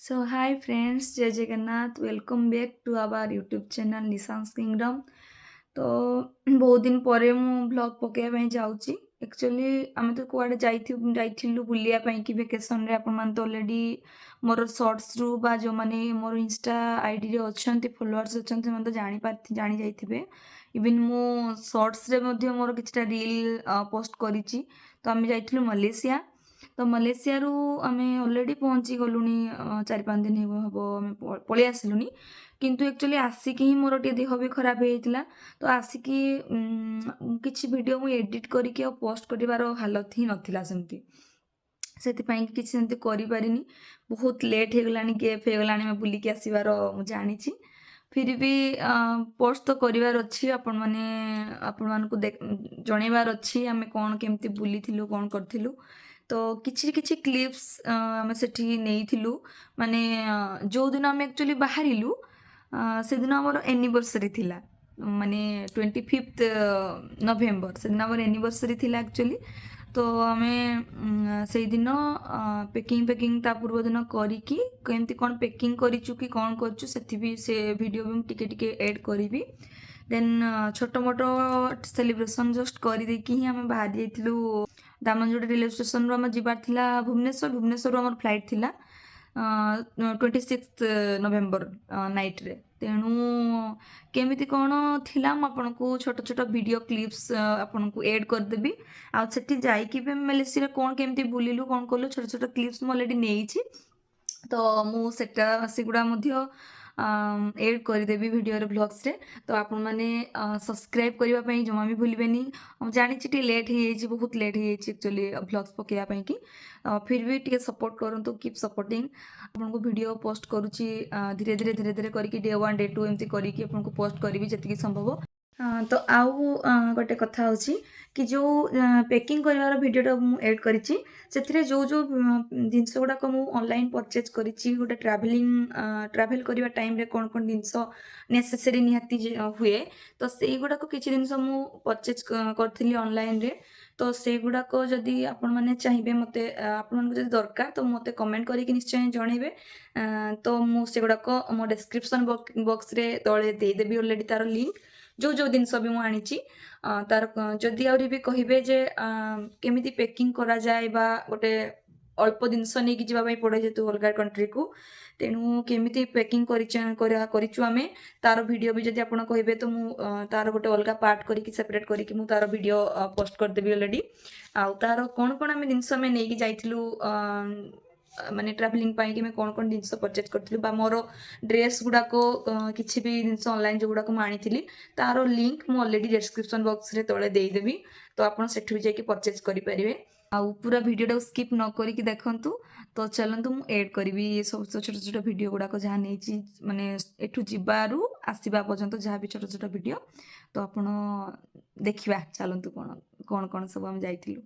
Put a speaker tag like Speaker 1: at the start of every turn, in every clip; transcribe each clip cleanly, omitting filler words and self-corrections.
Speaker 1: So hi friends, Jai Jagannath. Welcome back to our YouTube channel Nishan's kingdom. तो बहुत दिन पर मु ब्लॉग पकाइबा जाऊँगी। एक्चुअली आम तो कुआडे जाइथिलु बुलिया पई कि वेकेशन रे। आपण मान तो ऑलरेडी मोर शॉर्ट्स रु बा जो माने मोर इंस्टा आईडी रे अछंती फॉलोअर्स अछंती मन तो जानी जाइथिबे। इवन मु शॉर्ट्स रे मध्ये मोर किछटा रील पोस्ट करिछि। तो आम जाइथिलु मलेशिया। तो मलेशिया रु आमे ऑलरेडी पहुँची गलुनी 4-5 दिन हम आम पलि आसिलुनी। किंतु एक्चुअली आसिकी ही मोर टिके देह भी खराब होइतिला। तो आसिकी किछि वीडियो मु एडिट करिके पोस्ट करिवार हालत ही नथिला सेमती। ସେଥିପାଇଁ କିଛି ସେମିତି କରିପାରିନି। ବହୁତ ଲେଟ୍ ହେଇଗଲାଣି, ଗେପ୍ ହେଇଗଲାଣି ଆମେ ବୁଲିକି ଆସିବାର ମୁଁ ଜାଣିଛି। ଫିର୍ ବି ପୋଷ୍ଟ ତ କରିବାର ଅଛି। ଆପଣମାନଙ୍କୁ ଜଣେଇବାର ଅଛି ଆମେ କ'ଣ କେମିତି ବୁଲିଥିଲୁ, କ'ଣ କରିଥିଲୁ। ତ କିଛି କିଛି କ୍ଲିପ୍ସ ଆମେ ସେଠି ନେଇଥିଲୁ। ମାନେ ଯେଉଁଦିନ ଆମେ ଆକ୍ଚୁଆଲି ବାହାରିଲୁ ସେଦିନ ଆମର ଆନିଭର୍ସରୀ ଥିଲା। ମାନେ 25 ନଭେମ୍ବର ସେଦିନ ଆମର ଆନିଭର୍ସରୀ ଥିଲା ଆକ୍ଚୁଆଲି। तो आमे से दिन पेकिंग ता पूर्व दिन करिकी केमती कौन पेकिंग करिचु कि कौन करचु सेठी भी से वीडियो भी टिके टिके ऐड करिवि। देन छोटो मोटो सेलिब्रेशन जस्ट करि देकी ही आमे बाहर जाइथिलु। दामनजोड़ी रेलवे स्टेशन रो आमे जिबार थिला भुवनेश्वर हमर फ्लाइट थिला 26 नवेम्बर नाइट रे। तेणु केमिति कौन थिला म आपनको छोट छोट वीडियो क्लिप्स आपनको ऐड कर देबी। आ सेठी जाइकी भी मलेशिया कौन केमिति बुलिलु कौन कलु छोट छोट क्लिप्स मु ऑलरेडी नेइछि। तो मु सेटा सेगुड़ा मध्य ऐड करदेवी वीडियो रे ब्लॉग्स रे। तो आपण माने सब्सक्राइब करबा पई जमा भी भूलिबेनी। हम जानि छि लेट ही जाइछि, बहुत लेट ही जाइछि एक्चुअली ब्लॉग्स पकेया पई कि। फिर भी टिके सपोर्ट करंतु, कीप सपोर्टिंग। आपनको वीडियो पोस्ट करूछि धीरे धीरे करके डे 1 डे 2 एमती करके आपनको पोस्ट करबी जतिकी संभव। तो आउ गोटे कथा होछि कि जो पैकिंग करार वीडियो मु ऐड करिछि सेथिरे जो जो जिनस गुड़ाक मु ऑनलाइन परचेज करिछि गोटे ट्रैवल करबा टाइम रे कोन कोन जिनस नेसेसरी निहाती हुए। तो सेई गुड़ाक किछि जिनस मु परचेज करथिली ऑनलाइन रे। तो से गुड़ाक जदि आपण माने चाहिबे मते आपण मानको जदि दरकार तो मते कमेंट करके निश्चय जणैबे। तो मु से गुड़ाक मो डिस्क्रिप्शन बॉक्स रे तळे दे देबी ऑलरेडी तार लिंक। जो जो जिनस भी मु आनिछि तार जदि आउरी भी कहिबे जे केमिति पैकिंग करा जाय बा गोटे अल्प जिनस नै कि जिबा पई पड़े जेतु अलगा कंट्री को। तेणु केमिति पैकिंग करिछु आमे तार वीडियो भी जदि आपण कहिबे तो मु तार गोटे अलगा पार्ट करिकि सेपरेट करिकि मु तार वीडियो पोस्ट कर देबी ऑलरेडी। आ तार कोन कोन आमे जिनस आमे नै कि जाइथिलु माने ट्रैवलिंग पाई कि मैं कौन कौन जिनस परचेज करथिलु बा मोर ड्रेस गुड़ाक किछि भी जिनस ऑनलाइन जो गुड़ाक मु आनिथिली तार लिंक मु ऑलरेडी डिस्क्रिप्शन बॉक्स रे तळे देई देबी। तो आपण सेठु जाई कि परचेज करि परिबे। आ पूरा वीडियो स्किप न करिकि देखंतु। तो चलंतु मु ऐड करबी सब छोट छोट वीडियो गुड़ाक जहाँ नहीं माने एठु जिबारु आसीबा पर्यंत जहाँ भी छोट छोट वीडियो। तो आपण देखिबा चलंतु कोन कोन कोन सब हम जाइथिलु।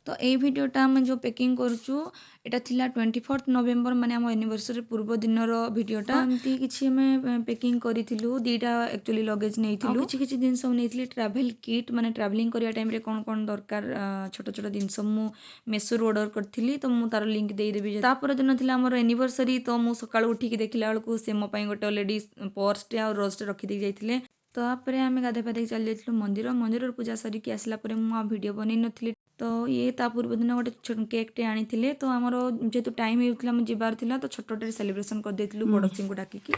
Speaker 1: तो ये वीडियोटा आम जो पैकिंग करूँ एटा थिला 24 नवेम्बर माने आम एनिवर्सरी पूर्व दिन वीडियोटा। एमती किछि हमें पैकिंग करिथिलु। दीटा एक्चुअली लगेज नेइथिलु, किछि किछि दिन सब नेइथिलि ट्रैवल किट माने ट्रैवलिंग करिया टाइम रे कोन कोन दरकार छोट छोट दिन सब मु मेसो रो ऑर्डर करथिलि। तो मु तार लिंक देइ देबी। तापर दिन थिला हमर एनिवर्सरी। तो मु सकाळ उठी के देखिला बेलकु से मो पई गोटे ऑलरेडी पर्स टे आ रोज टे रखि दे जाइथिले। तो तापर आमे गाधे पाधे चल जाइथिलु मंदिर पूजा सरी के आसला परे मु आ वीडियो बनै नथिलि। तो ये ता पूर्व दिन गोटे केक टे आनी तो आमर जेहेतु टाइम होता जीवार थिला तो छोटे सेलिब्रेशन कर देथिलु पड़ोसी को डाकिकी।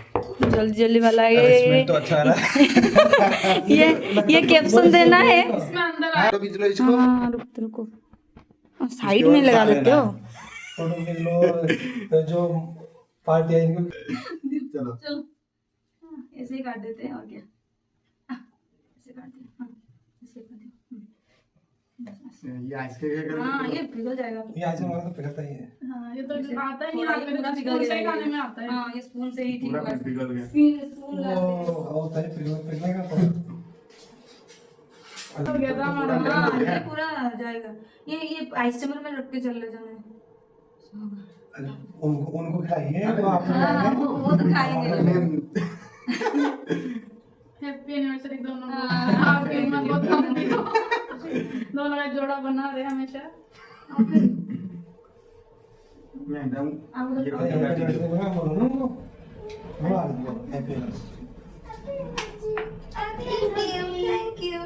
Speaker 1: जल्दी जल्दी वाला ये तो अच्छा ये कैप्शन देना है। हाँ रुको साइड में लगा देते हो जो पार्टी आएंगे। चलो ऐसे ही काट देते हैं और क्या ऐसे काट दे। हाँ ऐसे काट दे। ये आइसक्रीम हाँ ये पिघल जाएगा। ये आइसक्रीम वाला तो पिघलता ही है। हाँ ये तो आता ही नहीं, हाथ में तो पिघल से खाने में आता है। हाँ ये स्पून से ही ठीक है, पिघल गया। स्पून वो तारी पिघलेगा तो गया था हमारा। हाँ ये पूरा जाएगा। ये आइस चम्मच में रख के चल ले जाना। उनको खाइए वो आप वो तो खाएंगे। हैप्पी एनिवर्सरी दोनों को। आपके मन बहुत कम हो। दोनों का जोड़ा बना रहे हमेशा। Thank you.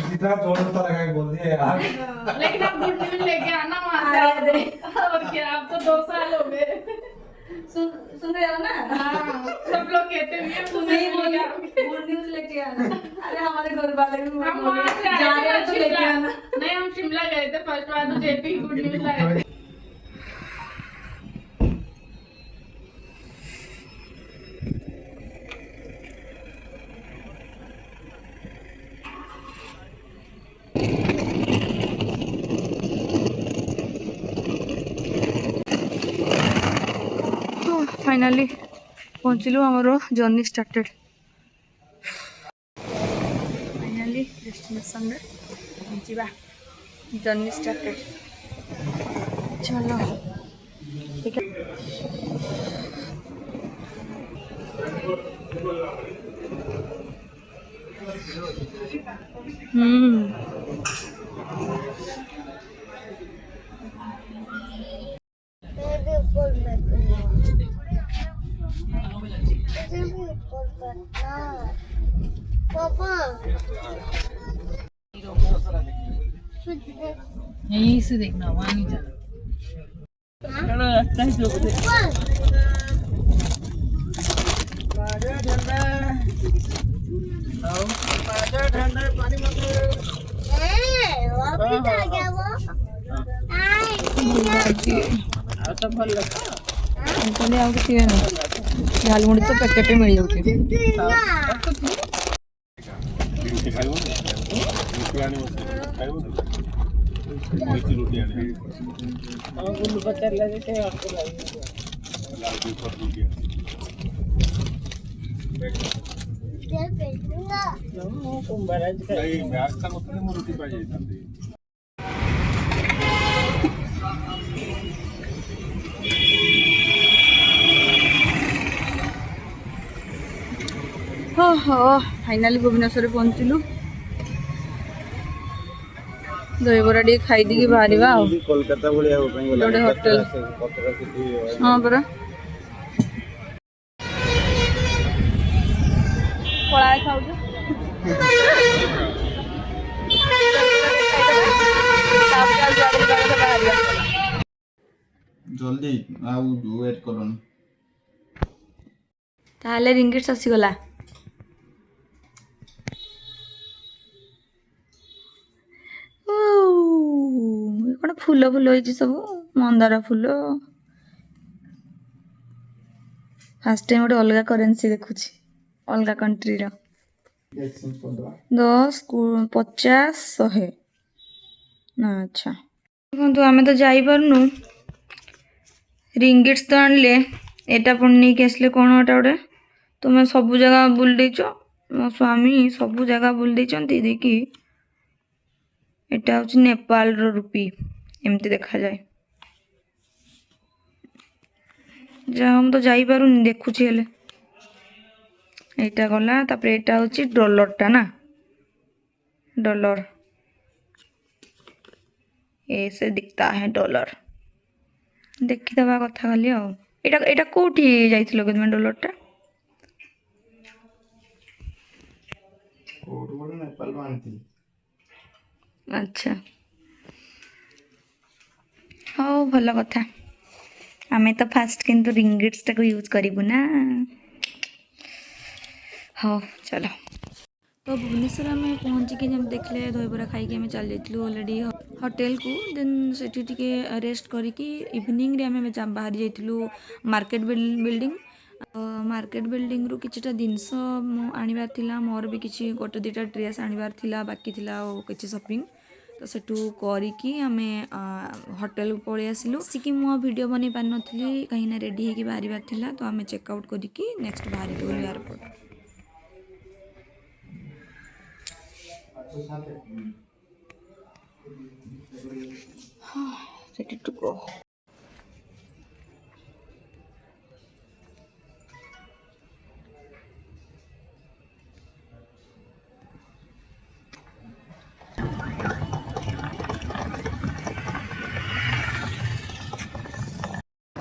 Speaker 2: जितना दोनों तरह का बोल दिया यार।
Speaker 3: लेकिन आप गुड न्यूज लेके आना वहाँ से। और क्या, आप तो 2 साल हो गए।
Speaker 1: सुन रहे हो ना?
Speaker 3: हाँ, सब लोग कहते हैं
Speaker 1: नहीं बोलिए, गुड न्यूज लेके आना। अरे हमारे घर वाले भी
Speaker 3: हम
Speaker 1: बोल
Speaker 3: वहाँ से
Speaker 1: रहे जा रहे
Speaker 3: आए
Speaker 1: हैं
Speaker 3: थे
Speaker 1: तो लेके आना।
Speaker 3: नहीं, हम शिमला गए थे फर्स्ट बार, तो जेपी गुड न्यूज लाए थे।
Speaker 1: फाइनाली पहुँचलु आमर जर्नी स्टार्टेड। फाइनाली डेस्टिनेशन रे पहुँचवा, जर्नी स्टार्टेड। चलो ठीक है।
Speaker 3: यहीं से देखना, वहाँ नहीं जाना। चलो रास्ता ही जो
Speaker 1: झालमुड़ी तो पैकेट मिल जाऊँगी। फाइनाली भुवनेश्वर पहुँचलु। दहीबरा टे खाई दी बाहर
Speaker 4: कोलकाता
Speaker 1: गोटे होटेल। हाँ परा पढ़ाए खाऊ
Speaker 4: जल्दी आउ वेट करन
Speaker 1: ताले रिंगिट्स आसीगला। कौन फूल फूल हो सब मंदार फूल। फास्ट टाइम गोटे अलग करेन्सी देखुची, अलग कंट्री रो 10 50 100 ना। अच्छा देखो आम तो जापरनु, रिंगिट्स तो आणले, एटा पुणी नहीं आसले कौन एटा गोटे। तुम सब जगह बुल देच, मो स्वामी सब जगह बुल देचंती देखी। एटा हूँ नेपाल रो रुपी एमती देखा जाए। जहाँ हम तो जापरूनी देखुची हेले एटा गला। तापर एटा हूँ डॉलर टा ना, डॉलर ऐसे दिखता है डॉलर। देखीदवा कथा खाली आ। एटा एटा कोठी जाइथिलो कि तुम डॉलर टा?
Speaker 4: कोड बोले नेपाल मानती।
Speaker 1: अच्छा हाँ भल कथा। आमे तो फास्ट किंतु रिंगिट्स टाको यूज करिबु ना। हाँ चलो तो भुवनेश्वर आम पहुँचिकी जब देखले दहीबरा खाई आम चल जाइलु ऑलरेडी होटेल को। देन सेठी टिके रेस्ट करिकी इवनिंग रे आम बाहर जाइलु मार्केट बिल्डिंग। मार्केट बिल्डिंग रु किछिटा जिनस आनिबार थिला, मोर भी किछि गोटे दुटा ड्रेस आनिबार थिला बाकी थिला और किछि शॉपिंग। तो सेठू करिकी आमे होटेल पळै आसिलु। सिकी मो वीडियो बनै पार नथली कहीं रेडी हेकी बाहर थिला। तो आमे चेकआउट करिकी नेक्स्ट बाहर गलु airport. ready to go।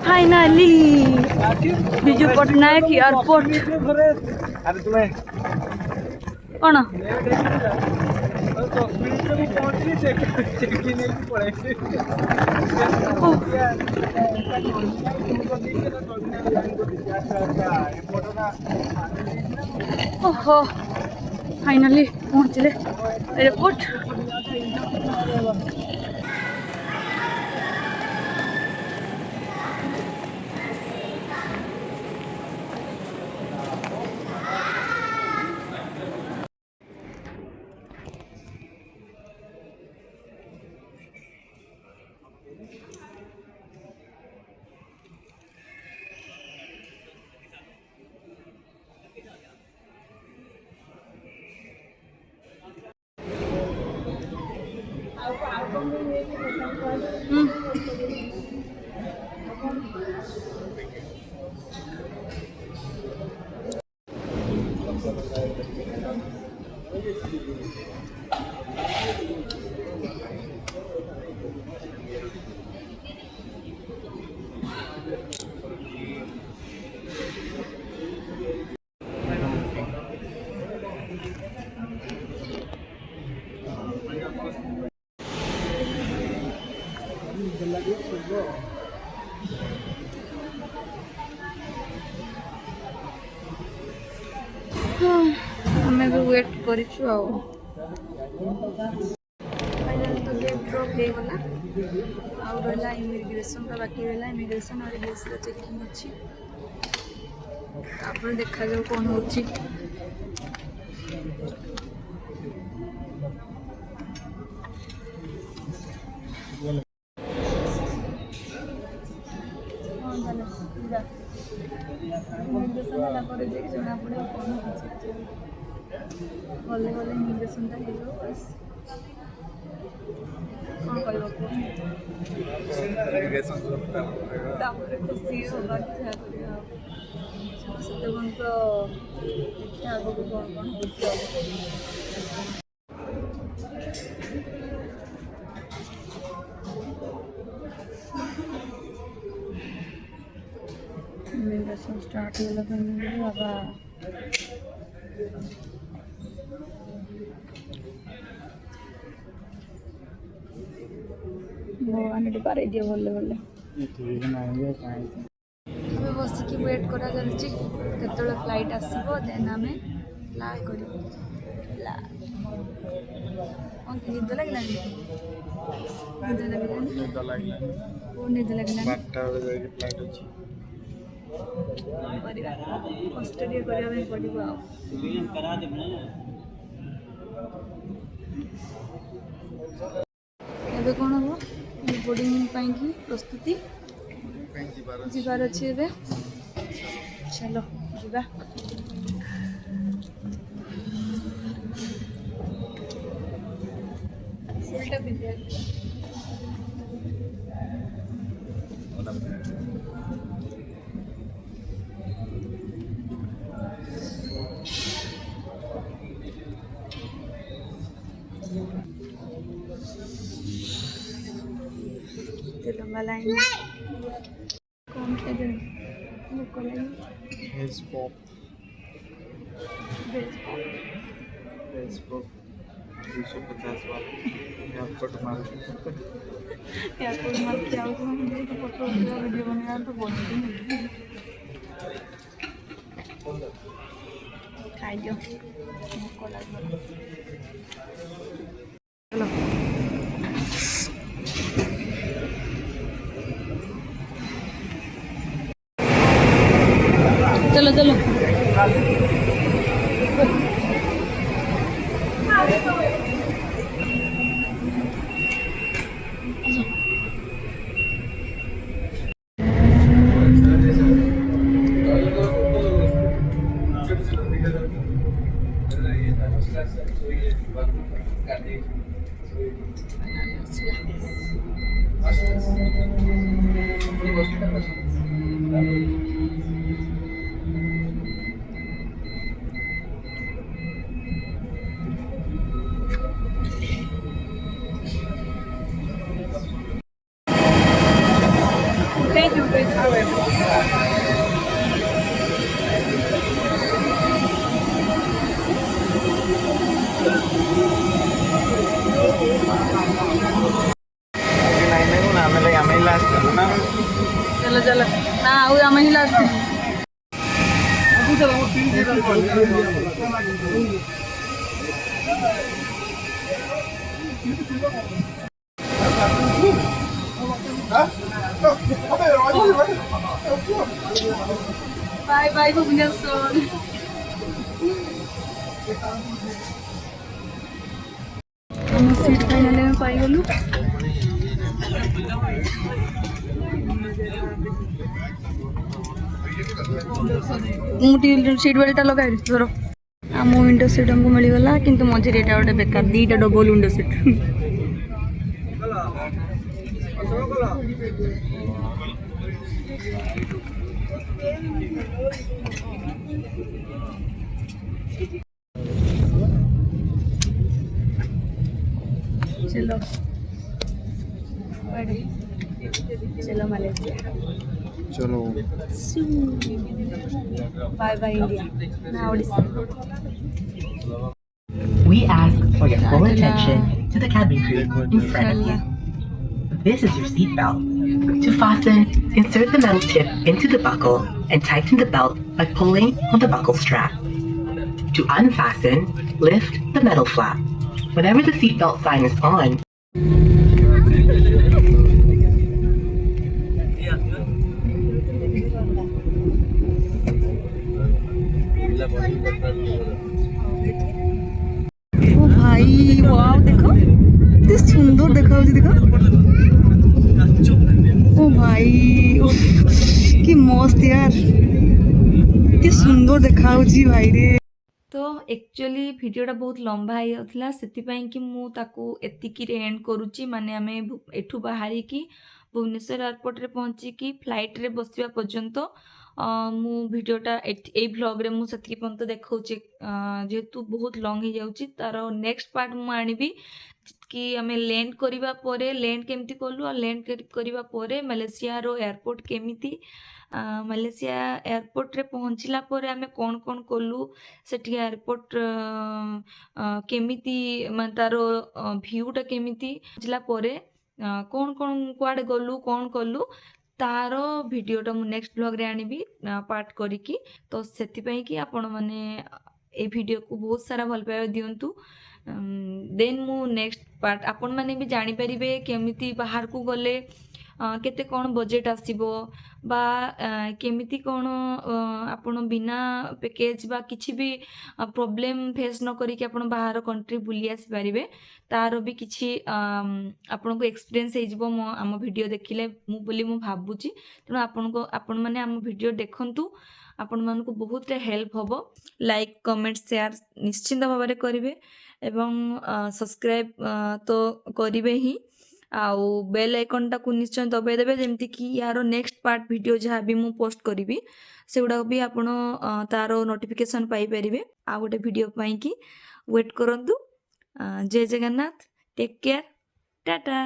Speaker 1: Finally Biju Patnaik airport
Speaker 2: अरे तुम्हें
Speaker 1: कौन ओहो फाइनाली पहुँचले एयरपोर्ट हमें भी वेट करिछु आ फाइनली तो गेट ड्रॉप हो गला आ रहला इमिग्रेशन का बाकी रहला इमिग्रेशन और वीसा चेकिंग अछि तापर देखा जाऊ कौन होछि गले गले इमिग्रेशनटा हेलो बस कौन कहब तापर खुशी होगा क्या करिया सेते कौन तो देखिए आगो को कौन कौन होछि इमिग्रेशन स्टार्ट होला करने बाबा भगवान पारे दिए भले भले बसिकी वेट करा चलछि केतले फ्लाइट आसीबो देन आमे फ्लाइ करिबो निद लगला निद लगला कष्ट टे करिया पड़ो एबे कौन हम बोर्डिंग की प्रस्तुति जीवार अच्छे एबे चलो जीवा फुलटा पिंधे लंबा लाइन कौन सा दिन मुको लाइन
Speaker 4: Heads pop.
Speaker 1: बेस
Speaker 4: Heads pop. 250 बार एयरपोर्ट मार
Speaker 1: एयरपोर्ट मार के आओ तो मुझे तो फोटो वीडियो बनाना तो बहुत दिन खाई लो मुको लाइन चलो चलो
Speaker 3: Thank you.
Speaker 4: ନାଇଁ ନାଇଁ ମୁଁ ଆମେ ଲାଷ୍ଟ ନା
Speaker 3: चलो चलो ना वो आम ही लास्ट बाय बाय भुवनेश्वर हम सीट फाइनल में पाई गलु सीट बेल्ट लगा धर आम विंडो सीट हमको मिलगला किंतु मझे एटा गोटे बेकार दीटा डबल विंडो सीट चलो बड़े चलो मलेशिया
Speaker 4: चलो
Speaker 3: बाय बाय इंडिया ना Odisha
Speaker 5: We ask for your full attention to the cabin crew in front of you. This is your seatbelt. To fasten, insert the metal tip into the buckle and tighten the belt by pulling on the buckle strap. To unfasten, lift the metal flap. Whenever the seatbelt sign is on,
Speaker 3: ओ भाई wow देखो कितने सुंदर देखा देखो ओ भाई उफ, कि मस्त यार कि सुंदर देखा भाई रे तो एक्चुअली भिडियोटा बहुत लंबा हो जाता से कि मु ताकू एतिकी एंड करुच्ची माने आमे एठू बाहरी की भुवनेश्वर एयरपोर्ट रे पहुँची की फ्लाइट रे बसवा पर्यंत मु भिडियोटा ए ब्लॉग रे मु सेतिकी पर्यंत देखाउची जेहेतु बहुत लॉन्ग हो जाउची तार नेक्स्ट पार्ट मु आनिबी कि आमे लैंड करिबा परे लैंड केमती कलु और लैंड करिबा परे मलेशिया रो एयरपोर्ट केमिति मलेशिया एयरपोर्ट रे पहुँचला परे आमे कौन कौन कलु सेठी एयरपोर्ट केमिति मान तार भ्यूटा केमिति पहुँचला परे कौन कौन कुआडे गलु कौन कलु तार भिडियोटा मु नेक्स्ट ब्लॉग रे आनिबी पार्ट करिकी तो सेतिपई कि आपण माने ए भिडियो को बहुत सारा भल पाइबा दियंतु देन मु नेक्स्ट पार्ट आपण माने भी जानि परिबे केमिति बाहर को गले केते कौन बजेट आसीबो बा केमिति कौन आपण बिना पैकेज बा किछि भी प्रॉब्लम फेस न करी कि आपण बाहर कंट्री बुली आसी परिबे तार भी किछि आपण को एक्सपीरियंस हे जिवो मो आम वीडियो देखिले मु बोली मु भाबुची तनो आपण माने आम वीडियो देखंतु आपण मान को बहुत हेल्प हबो लाइक कमेंट शेयर निश्चिंत भाव में करेंगे एवं सब्सक्राइब तो करेंगे ही आउ बेल आइकनटा को निश्चय दबाई देबे जेमति कि यार नेक्स्ट पार्ट वीडियो जहाँ भी मु पोस्ट करी से गुड़ा भी आपण तार नोटिफिकेशन पाई परिबे आ गोटे वीडियो पाई कि वेट करंतु जय जगन्नाथ टेक केयर टाटा।